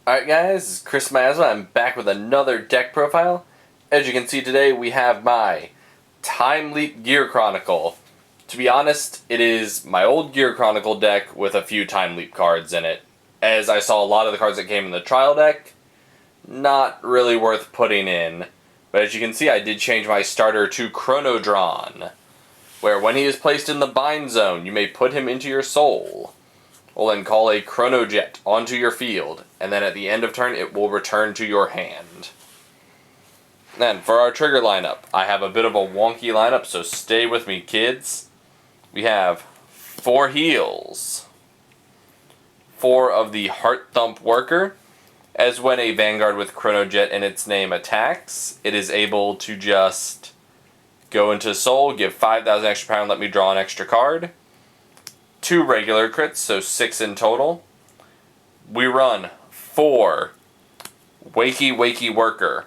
Alright guys, this is Chris Miasma. I'm back with another deck profile. As you can see today, we have my Time Leap Gear Chronicle. To be honest, it is my old Gear Chronicle deck with a few Time Leap cards in it. As I saw a lot of the cards that came in the trial deck, not really worth putting in. But as you can see, I did change my starter to Chronodron, where when he is placed in the bind zone, you may put him into your soul. Will then call a Chronojet onto your field, and then at the end of turn it will return to your hand. Then for our trigger lineup, I have a bit of a wonky lineup, so stay with me kids. We have 4 heals, 4 of the Heart Thump Worker, as when a Vanguard with Chronojet in its name attacks, it is able to just go into Soul, give 5,000 extra power and let me draw an extra card. 2 regular crits, so 6 in total. We run 4 Wakey Worker.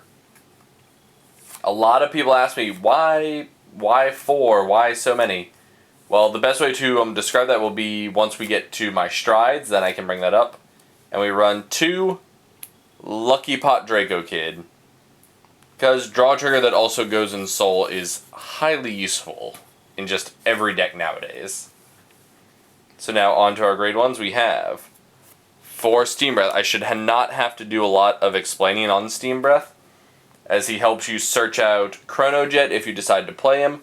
A lot of people ask me, why 4? Why so many? Well, the best way to describe that will be once we get to my strides, then I can bring that up. And we run 2 Lucky Pot Draco Kid. Because draw trigger that also goes in Soul is highly useful in just every deck nowadays. So now on to our grade 1s, we have 4 Steam Breath. I should not have to do a lot of explaining on Steam Breath, as he helps you search out Chronojet if you decide to play him,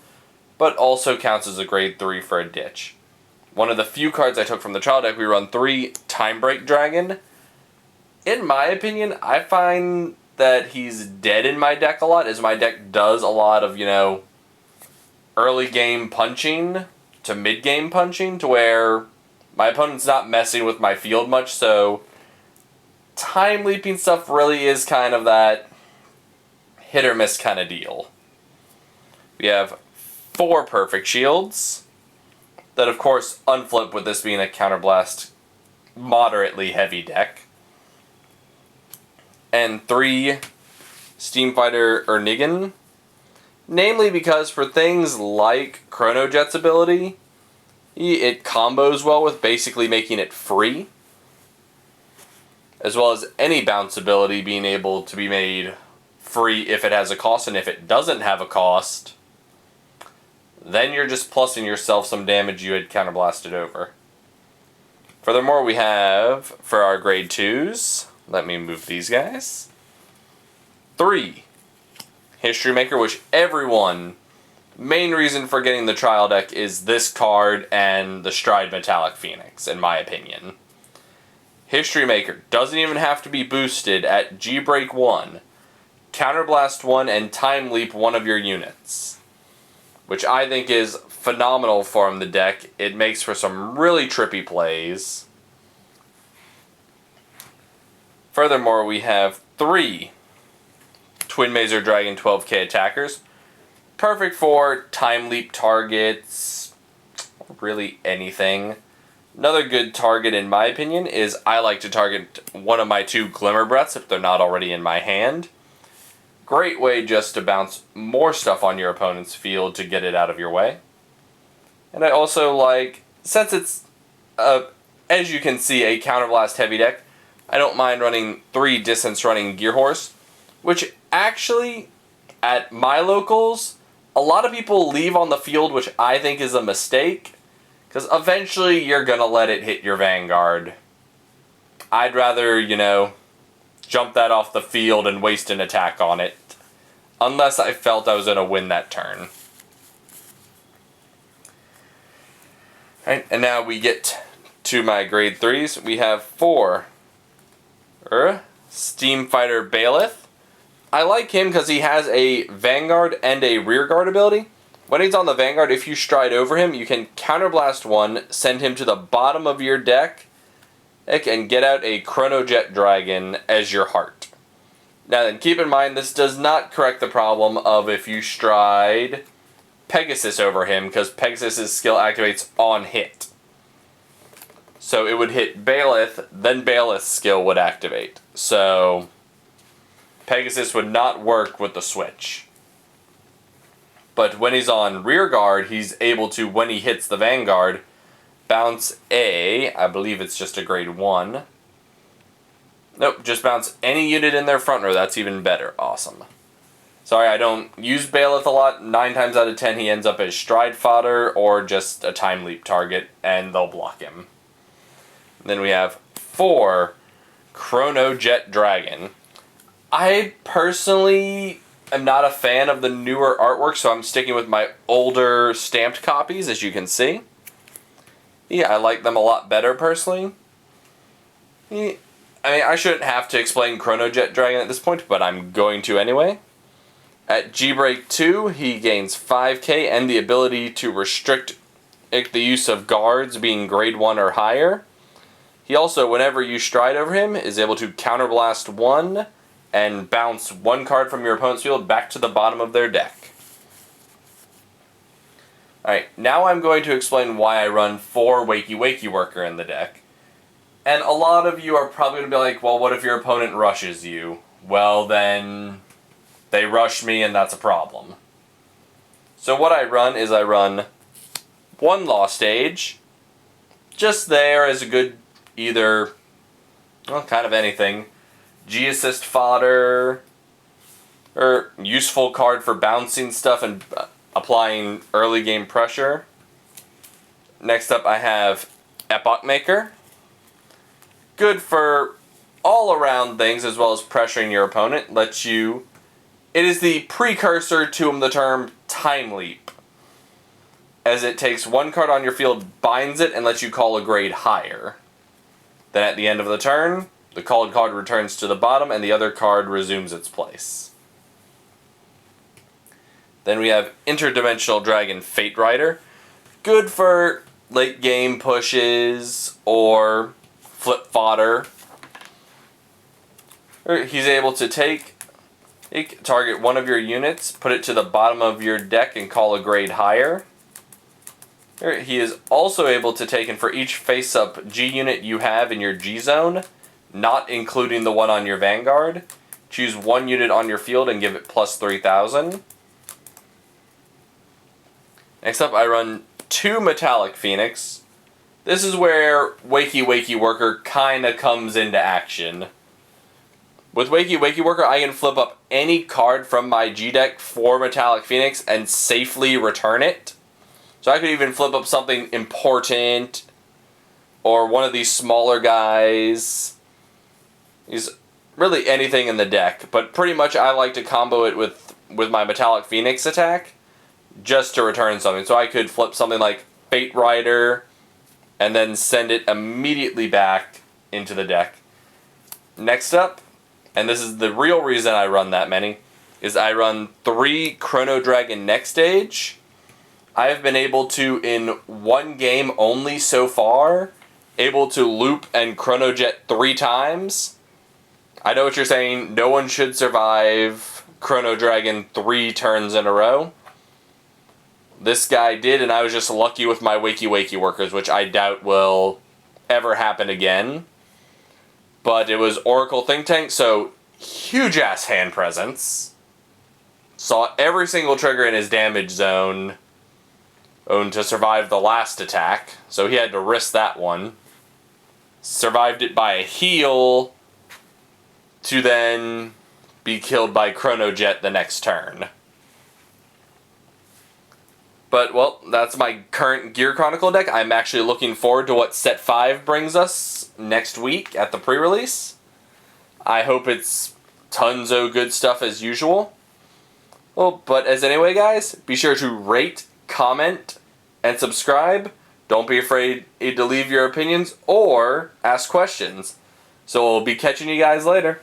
but also counts as a grade 3 for a ditch. One of the few cards I took from the trial deck, we run 3 Time Break Dragon. In my opinion, I find that he's dead in my deck a lot, as my deck does a lot of, early game punching to mid-game punching, to where my opponent's not messing with my field much, so time leaping stuff really is kind of that hit or miss kind of deal. We have 4 Perfect Shields, that of course unflip with this being a Counterblast moderately heavy deck, and 3 Steam Fighter Ernigan. Namely because for things like Chronojet's ability, it combos well with basically making it free, as well as any bounce ability being able to be made free if it has a cost, and if it doesn't have a cost, then you're just plussing yourself some damage you had counterblasted over. Furthermore, we have, for our grade 2s, let me move these guys, 3 History Maker, which everyone, main reason for getting the trial deck is this card and the Stride Metallic Phoenix, in my opinion. History Maker doesn't even have to be boosted at G-Break 1, Counterblast 1, and Time Leap 1 of your units, which I think is phenomenal for the deck. It makes for some really trippy plays. Furthermore, we have 3 Twin Mazer Dragon 12k attackers. Perfect for time leap targets, really anything. Another good target in my opinion is I like to target one of my 2 Glimmer Breaths if they're not already in my hand. Great way just to bounce more stuff on your opponent's field to get it out of your way. And I also like, since it's, as you can see, a Counterblast heavy deck, I don't mind running 3 Distance Running Gear Horse, which actually, at my locals, a lot of people leave on the field, which I think is a mistake, because eventually you're going to let it hit your Vanguard. I'd rather, jump that off the field and waste an attack on it, unless I felt I was going to win that turn. Alright, and now we get to my grade 3s. We have 4 Steam Fighter Bailiff. I like him because he has a Vanguard and a Rearguard ability. When he's on the Vanguard, if you stride over him, you can Counterblast 1, send him to the bottom of your deck, and get out a Chronojet Dragon as your heart. Now then, keep in mind, this does not correct the problem of if you stride Pegasus over him, because Pegasus' skill activates on hit. So it would hit Bailiff, then Bailiff's skill would activate. So Pegasus would not work with the switch. But when he's on Rearguard, he's able to, when he hits the Vanguard, bounce I believe it's just a grade 1, Nope, just bounce any unit in their front row. That's even better. Awesome. Sorry, I don't use Bailiff a lot. 9 times out of 10, he ends up as stride fodder or just a time leap target, and they'll block him. Then we have 4 Chrono Jet Dragon. I personally am not a fan of the newer artwork, so I'm sticking with my older stamped copies, as you can see. Yeah, I like them a lot better, personally. I mean, I shouldn't have to explain Chrono Jet Dragon at this point, but I'm going to anyway. At G-Break 2, he gains 5k and the ability to restrict the use of guards being grade 1 or higher. He also, whenever you stride over him, is able to counterblast 1 and bounce 1 card from your opponent's field back to the bottom of their deck. Alright, now I'm going to explain why I run 4 Wakey Wakey Worker in the deck. And a lot of you are probably going to be like, well, what if your opponent rushes you? Well, then they rush me and that's a problem. So what I run is I run 1 Lost Age, just there as a good either, well, kind of anything. G-Assist fodder, or useful card for bouncing stuff and applying early game pressure. Next up I have Epoch Maker. Good for all around things as well as pressuring your opponent. It is the precursor to the term Time Leap, as it takes 1 card on your field, binds it, and lets you call a grade higher. Then at the end of the turn, the called card returns to the bottom and the other card resumes its place. Then we have Interdimensional Dragon Fate Rider. Good for late game pushes or flip fodder. He's able to target 1 of your units, put it to the bottom of your deck and call a grade higher. He is also able to take, and for each face-up G unit you have in your G zone, not including the one on your Vanguard, choose 1 unit on your field and give it plus 3,000. Next up I run 2 Metallic Phoenix. This is where Wakey Wakey Worker kinda comes into action. With Wakey Wakey Worker, I can flip up any card from my G deck for Metallic Phoenix and safely return it. So I could even flip up something important, or one of these smaller guys. He's really anything in the deck, but pretty much I like to combo it with my Metallic Phoenix attack, just to return something. So I could flip something like Fate Rider, and then send it immediately back into the deck. Next up, and this is the real reason I run that many, is I run 3 Chrono Dragon Next Stage. I have been able to, in 1 game only so far, able to loop and Chrono Jet 3 times. I know what you're saying, no one should survive Chrono Dragon 3 turns in a row. This guy did, and I was just lucky with my Wakey Wakey Workers, which I doubt will ever happen again. But it was Oracle Think Tank, so huge-ass hand presence. Saw every single trigger in his damage zone to survive the last attack, so he had to risk that one. Survived it by a heal to then be killed by Chrono Jet the next turn. But, well, that's my current Gear Chronicle deck. I'm actually looking forward to what Set 5 brings us next week at the pre-release. I hope it's tons of good stuff as usual. Well, but as anyway, guys, be sure to rate, comment, and subscribe. Don't be afraid to leave your opinions or ask questions. So we'll be catching you guys later.